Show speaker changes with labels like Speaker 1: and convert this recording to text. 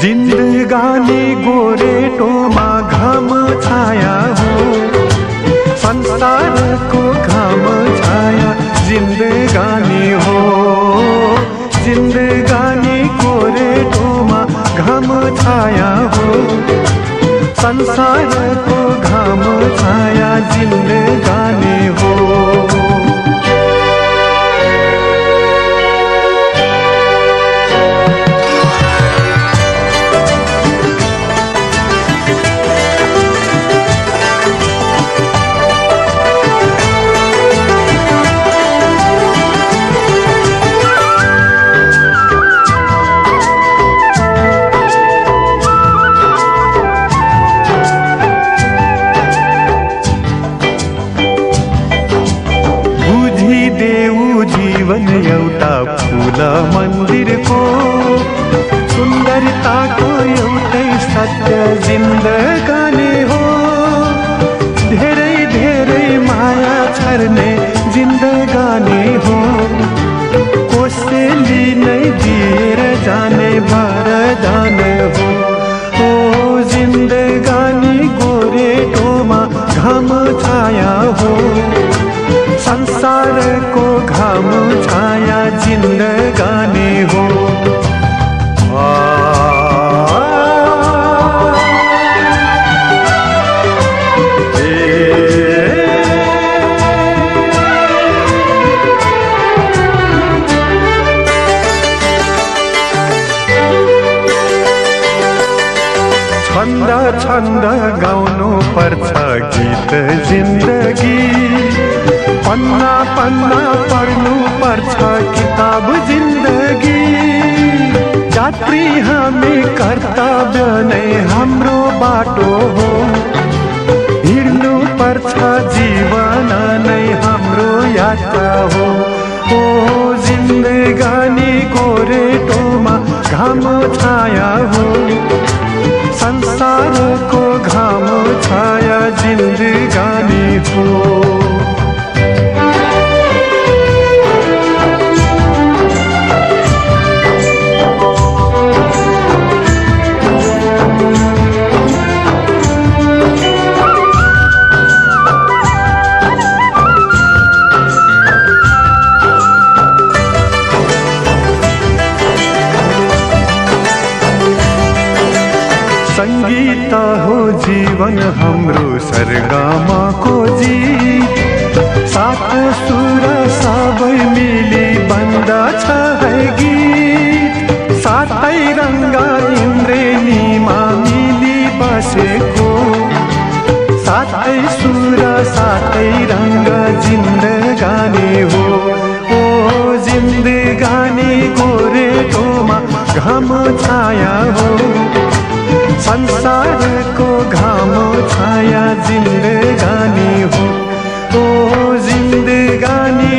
Speaker 1: जिन्दगानी गोरेटोमा घाम छाया हो, संसारको घाम छाया जिन्दगानी हो। जिन्दगानी गोरेटोमा घाम छाया हो, संसारको घाम छाया जिन्दगानी हो। जीवन एउटा फूल मन्दिरको सुन्दरताको एउटै सत्य जिन्दगानी हो। धेरै धेरै माया छर्ने जिन्दगानी हो, कसैले नै दिएर जाने वरदान हो। ओ जिन्दगानी गोरेटोमा घाम छाया हो, संसारको घाम छाया जिन्दगानी हो। छन्द छन्द गाउनु पर्छ गीत जिन्दगी, पन्ना पन्ना पढ्नु पर्छ किताब जिन्दगी। यात्री हामी कर्तव्य नै हाम्रो बाटो हो, हिँड्नु पर्छ जीवन नै हाम्रो यात्रा हो। ओ जिन्दगानी गोरेटोमा घाम छाया हो, संसारको घाम छाया जिन्दगानी हो। संगीत हो जीवन हाम्रो सरगमको जीत, सात सुर सबै मिली बन्दछ है गीत। सातै रङ्ग इन्द्रेणीमा मिली बसेको, सातै सुर सातै रङ्ग जिन्दगानी हो। ओ जिन्दगानी गोरेटोमा घाम छाया हो, संसारको घाम छाया जिन्दगानी हो। ओ जिन्दगानी